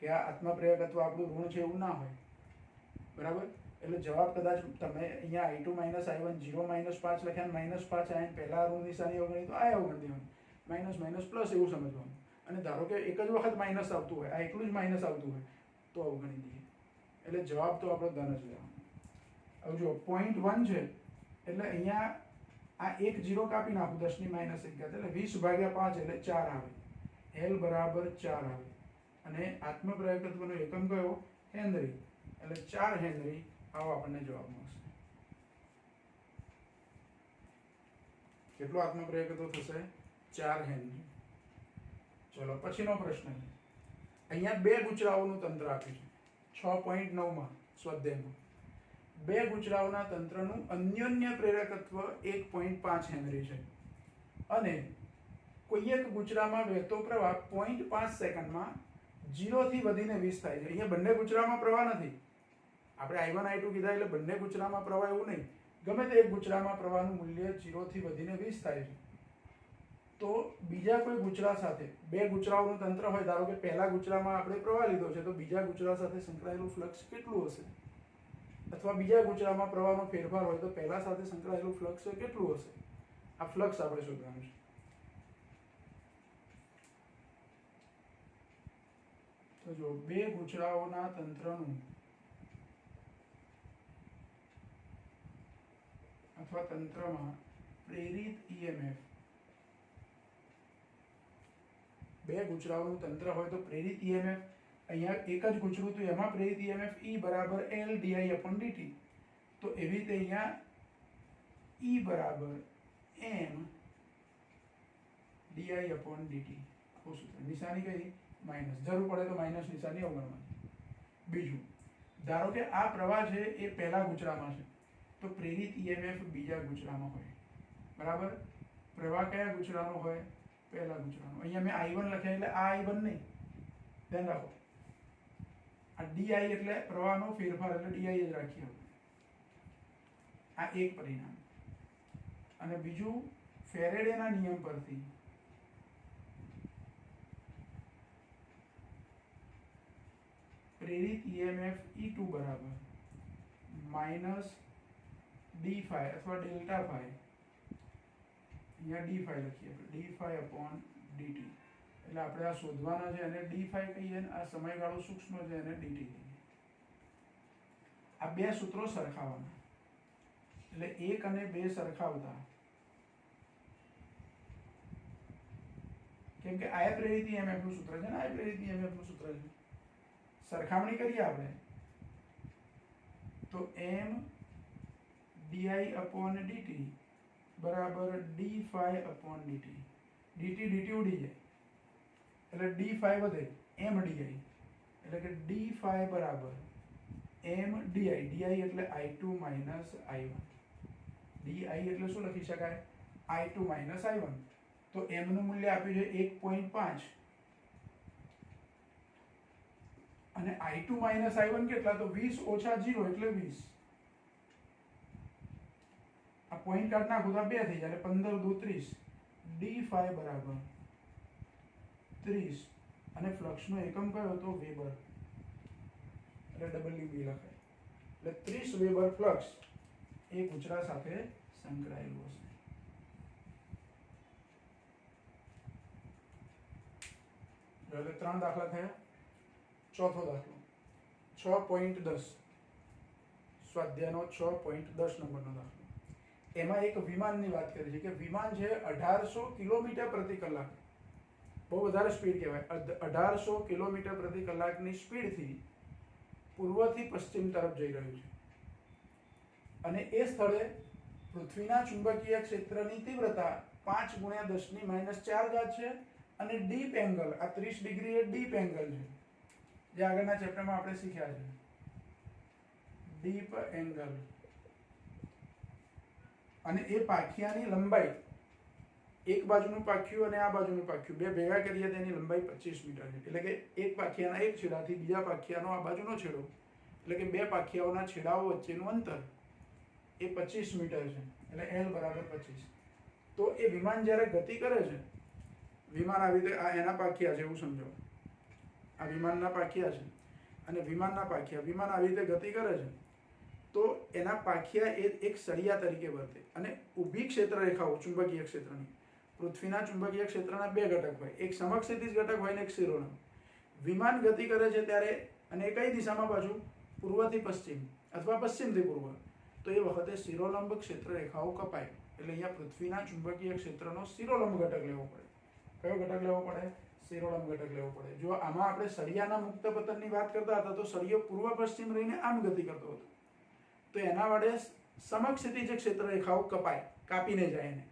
કે આ આત્મપ્રેરકત્વ આપણું ઋણ છે એવું ના હોય. બરાબર? એટલે જવાબ કદાચ તમે અહીંયા I2 માઇનસ I1 0 માઇનસ 5 લખ્યા, માઇનસ 5 આવીને પહેલાં ઋણ નિશાની અવગણી તો આ અવગણી દેવાનું, માઇનસ માઇનસ પ્લસ એવું સમજવાનું. અને ધારો કે એક જ વખત માઇનસ આવતું હોય, આ એકલું જ માઇનસ આવતું હોય તો અવગણી દઈએ. એટલે જવાબ તો આપણો ધન જ લેવાનો. હવે જો 0.1 છે એટલે અહીંયા આ એક 0 કાપી નાખું, 10 ની -1 એટલે 20 ભાગ્યા 5 એટલે 4 આવે. L બરાબર 4 આવે. અને આત્મપ્રેરકત્વનો એકમ કયો? હેનરી. એટલે 4 હેનરી. આવો આપણને જવાબ મળશે. કેટલું આત્મપ્રેરકત્વ થશે? 4 હેનરી. ચલો પછીનો પ્રશ્ન છે. અહીંયા બે ગુચરાઓનું તંત્ર આપ્યું છે 6.9 માં સ્વાધ્યાયમાં. બે ગુચરાઓના તંત્રનું અન્યોન્ય પ્રેરકત્વ 1.5 હેનરી છે અને કોઈ એક ગુચરામાં વહેતો પ્રવાહ 0.5 સેકન્ડમાં 0 થી વધીને 20 થાય છે. અહીંયા બંને ગુચરામાં પ્રવાહ નથી. આપણે I1 I2 કીધા એટલે બંને ગુચરામાં પ્રવાહ એવું નહીં. ગમે તે એક ગુચરામાં પ્રવાહનું મૂલ્ય 0 થી વધીને 20 થાય છે. તો બીજા કોઈ ગુચરા સાથે, બે ગુચરાઓનું તંત્ર હોય, ધારો કે પહેલા ગુચરામાં આપણે પ્રવાહ લીધો છે તો બીજા ગુચરા સાથે સંકળાયેલું ફ્લક્સ કેટલું હશે? અથવા બીજા ગુચરામાં પ્રવાહનો ફેરફાર હોય તો પહેલા સાથે સંકળાયેલું ફ્લક્સ કેટલું હશે? આ ફ્લક્સ આપણે શોધવાનું છે. તો જો બે ગુચરાઓના તંત્રનું અથવા તંત્રમાં પ્રેરિત ઈએમએફ, બે ગુચરાઓનું તંત્ર હોય તો પ્રેરિત ઈએમએફ, અહીંયા એક જ ગુચરું તો એમાં પ્રેરિત ઈએમએફ E બરાબર L di અપોન dt. તો એવી રીતે અહીંયા E બરાબર M di અપોન dt. આવું સૂત્ર. નિશાની કઈ? માઇનસ. જરૂર પડે તો માઇનસ નિશાની અવગણવાની. બીજું, ધારો કે આ પ્રવાહ છે એ પહેલા ગુચરામાં છે તો પ્રેરિત ઈએમએફ બીજા ગુચરામાં હોય. બરાબર? પ્રવાહ કયા ગુચરાનો હોય? પહેલા ગુચરાનો. અહીંયા મેં I1 લખ્યા એટલે આ I1 નહીં, ધ્યાન રાખો. આ di એટલે પ્રવાહનો ફેરફાર એટલે di જ રાખીએ. આ એક પરિણામ. અને બીજું, ફેરેડેના નિયમ પરથી પ્રેરિત ઈએમએફ E2 બરાબર માઇનસ d ફાઈ અથવા ડેલ્ટા ફાઈ, અહીંયા d ફાઈ લખીએ, d ફાઈ અપોન dt. એટલે આપણે આ શોધવાના છે એને d ફાઈ કહીએ, આ સમયગાળો સૂક્ષ્મ છે એને dt કહીએ. આ બે સૂત્રો સરખાવવાના. એટલે 1 અને 2 સરખાવતા, કેમ કે I પ્રેરિત EMF નું સૂત્ર છે ને, I પ્રેરિત EMF નું સૂત્ર છે, સરખામણી કરીએ આપણે તો m di upon dt બરાબર d phi upon dt, dt dt ઉડી જાય એટલે d phi વધે, m di એટલે કે d phi બરાબર m di, di એટલે i2 minus i1, di એટલે શું લખી શકાય, i2 minus i1, તો m નું મૂલ્ય આપ્યું છે 1.5 અને i2 minus i1 કેટલા, તો 20 ઓછા 0 એટલે 20, આ પોઈન્ટ કાઢ નાખો તો 2 થઈ જાય એટલે 15 દુ 30, d phi બરાબર 30 અને ફ્લક્સનો એકમ કયો તો વેબર, એટલે ડબલ્યુ બી લખાય, એટલે 30 વેબર ફ્લક્સ એ ગુજરાત સાથે સંકળાયેલું હશે. એટલે 3 દાખલા થયા. ચોથો દાખલો 6.10, સ્વાધ્યાયનો 6.10 નંબરનો દાખલો. એમાં એક વિમાનની વાત કરી છે કે વિમાન છે 1800 કિલોમીટર પ્રતિ કલાક, બહુ વધારે સ્પીડ કહેવાય, 1800 કિલોમીટર પ્રતિ કલાકની સ્પીડથી પૂર્વથી પશ્ચિમ તરફ જઈ રહ્યું છે અને એ સ્થળે પૃથ્વીના ચુંબકીય ક્ષેત્રની તીવ્રતા 5 × 10⁻⁴ છે અને ડીપ એંગલ, આ 30 ડિગ્રી એ ડીપ એંગલ છે, જે આગળના ચેપ્ટરમાં આપણે શીખ્યા છે, ડીપ એંગલ, અને એ પાખિયાની લંબાઈ, એક બાજુનું પાખિયું અને આ બાજુનું પાખિયું બે ભેગા કરીએ તેની લંબાઈ 25 મીટર છે, એટલે કે એક પાખિયાના એક છેડાથી બીજા પાખિયાનો આ બાજુનો છેડો, એટલે કે બે પાખિયાઓના છેડાઓ વચ્ચેનું અંતર એ 25 મીટર છે, એટલે L બરાબર 25. તો એ વિમાન જ્યારે ગતિ કરે છે, વિમાન આવી રીતે આ એના પાખિયા છે એવું સમજો, આ વિમાનના પાખિયા છે અને વિમાનના પાખિયા, વિમાન આવી રીતે ગતિ કરે છે તો એના પાખિયા એ એક સળિયા તરીકે વર્તે અને ઊભી ક્ષેત્ર રેખાઓ ચુંબકીય ક્ષેત્રની, પૃથ્વીના ચુંબકીય ક્ષેત્રના બે ઘટક હોય, એક સમક્ષિતિજ ઘટક હોય ને એક શિરોલંબ. વિમાન ગતિ કરે છે ત્યારે, અને એ કઈ દિશામાં પાછું, પૂર્વથી પશ્ચિમ અથવા પશ્ચિમથી પૂર્વ, તો એ વખતે શિરોલંબ ક્ષેત્ર રેખાઓ કપાય, એટલે અહીંયા પૃથ્વીના ચુંબકીય ક્ષેત્રનો શિરોલંબ ઘટક લેવો પડે. કયો ઘટક લેવો પડે? શિરોલંબ ઘટક લેવો પડે. જો આમાં આપણે સળિયાના મુક્ત પતનની વાત કરતા હતા તો સળિયો પૂર્વ પશ્ચિમ રહીને આમ ગતિ કરતો હતો, તો એના વડે સમક્ષિતિજ ક્ષેત્ર રેખાઓ કપાય, કાપીને જાય એને.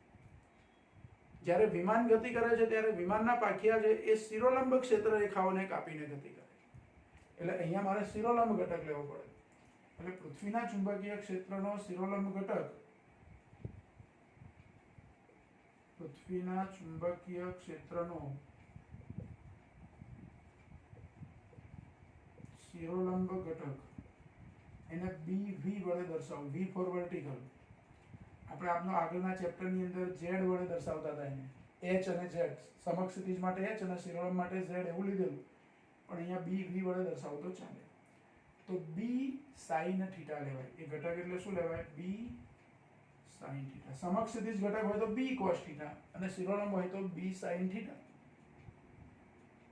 જ્યારે વિમાન ગતિ કરે છે ત્યારે વિમાનના પાખિયા છે એ શિરોલંબ ક્ષેત્ર રેખાઓને કાપીને ગતિ કરે, એટલે અહીંયા મારે શિરોલંબ ઘટક લેવો પડે. એટલે પૃથ્વીના ચુંબકીય ક્ષેત્રનો શિરોલંબ ઘટક, પૃથ્વીના ચુંબકીય ક્ષેત્રનો શિરોલંબ ઘટક, એને BV વડે દર્શાવું, V ફોર વર્ટિકલ. આપણે આપનો આગળના ચેપ્ટરની અંદર Z વડે દર્શાવતા હતા એને, H અને Z, સમક્ષિતિજ માટે H અને શિરોલંબ માટે Z એવું લીધેલું, પણ અહીંયા BV વડે દર્શાવો તો ચાલે. તો B sin θ લેવાય, એ ઘટક એટલે શું લેવાય? B sin θ. સમક્ષિતિજ ઘટક હોય તો B cos θ અને શિરોલંબ હોય તો B sin θ.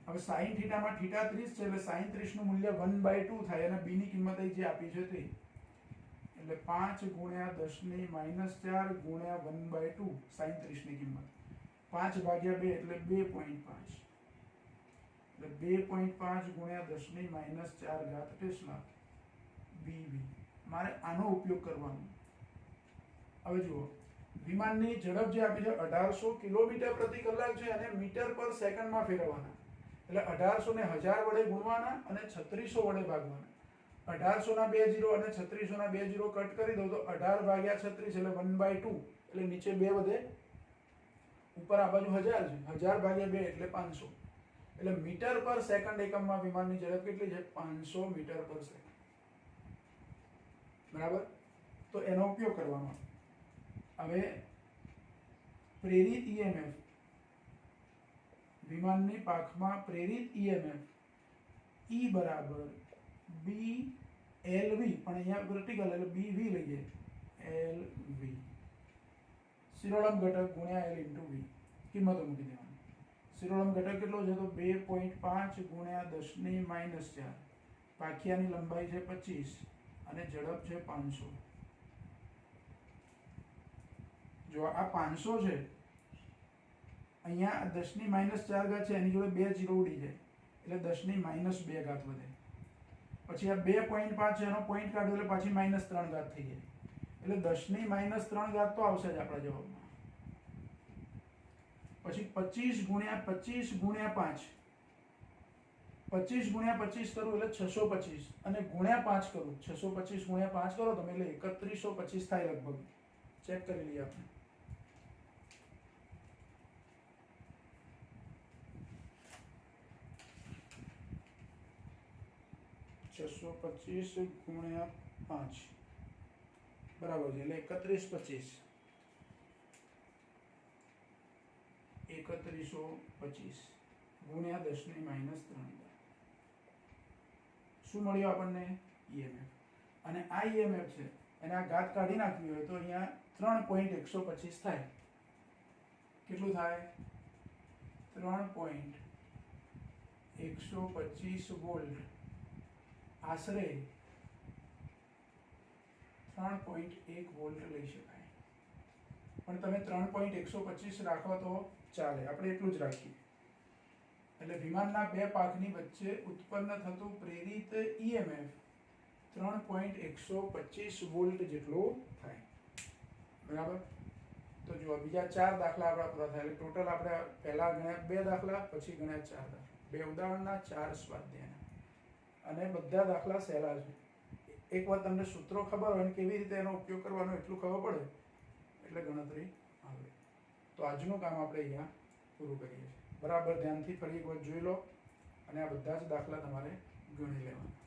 હવે sin θ માં θ 30 છે એટલે sin 30 નું મૂલ્ય 1/2 થાય અને B ની કિંમત અહીં જે આપી છે તે, એટલે 5 × 10⁻⁴ ગુણ્યા 1/2 sin 30 ની કિંમત, 5/2 એટલે 2.5, એટલે 2.5 × 10⁻⁴ ટેસ્લા BV. મારે આનો ઉપયોગ કરવાનો. હવે જુઓ, વિમાનની ઝડપ જે આપી છે 1800 કિલોમીટર પ્રતિ કલાક છે અને મીટર પર સેકન્ડમાં ફેરવવાના, એટલે 1800 ને 1000 વડે ગુણવાના અને 3600 વડે ભાગવાના. 1800 ના 2 0 અને 3600 ના 2 0 કટ કરી દો તો 18/36 એટલે 1/2, એટલે નીચે 2 વધે, ઉપર આ બાજુ 1000 છે, 1000/2 એટલે 500, એટલે મીટર પર સેકન્ડ એકમમાં વિમાનની ઝડપ કેટલી છે? 500 મીટર પર સેકન્ડ. બરાબર? તો એનો ઉપયોગ કરવાનો. હવે પ્રેરિત EMF, વિમાનની પાંખમાં પ્રેરિત EMF E બરાબર BLV, પણ અહીંયા વર્ટિકલ એટલે BV લઈએ, LV, શિરોલંબ ઘટક ગુણ્યા L × V, કિંમતો મૂકી દેવાની. શિરોલંબ ઘટક કેટલો છે? તો 2.5 × 10⁻⁴, પાખિયાની લંબાઈ છે 25 અને ઝડપ છે 500. જો આ 500 છે, અહીંયા 10⁻⁴ છે, એની જોડે 2 0 ઉડી જાય એટલે 10⁻² ઘાત વધે. પછી આ 2.5 છે, એનો પોઈન્ટ કાઢો એટલે પાછી -3 ઘાત થઈ જાય એટલે 10⁻³ ઘાત તો આવશે જ આપણા જવાબમાં. પછી 25 ગુણ્યા 25 ગુણ્યા 5, 25 ગુણ્યા 25 કરું એટલે 625 અને ગુણ્યા 5 કરું, 625 ગુણ્યા 5 કરો તમે એટલે 3125 થાય લગભગ. ચેક કરી લઈએ આપણે. $625 ગુણ્યા 5 બરાબર છે એટલે 3125. 3125 ગુણ્યા 10⁻³ શું મળ્યું આપણને? ઈએમએફ. અને આ ઈએમએફ છે એને આ ઘાત કાઢી નાખવી હોય તો અહીંયા 3.125 થાય. કેટલું થાય? 3.125 વોલ્ટ, આશરે 3.1 વોલ્ટ લઈ શકાય. પણ તમે 3.125 રાખો તો ચાલે, આપણે એટલું જ રાખીએ. એટલે વિમાનના બે પાંખની વચ્ચે ઉત્પન્ન થતું પ્રેરિત ઈએમએફ 3.125 વોલ્ટ જેટલું થાય. બરાબર. તો જુઓ બીજા 4 દાખલા આપણા પૂરા થાય એટલે ટોટલ આપણે પહેલા ગણ્યા 2 દાખલા, પછી ગણ્યા 4 દાખલા. 2 ઉદાહરણના, 4 સ્વાધ્યાયના, અને બધા દાખલા સહેલા છે. એકવાર તમને સૂત્રો ખબર હોય અને કેવી રીતે એનો ઉપયોગ કરવાનો એટલું ખબર પડે એટલે ગણતરી આવે. તો આજનું કામ આપણે અહીંયા પૂરું કરીએ છીએ. બરાબર ધ્યાનથી ફરી એક વાર જોઈ લો અને આ બધા જ દાખલા તમારે ગણી લેવાના.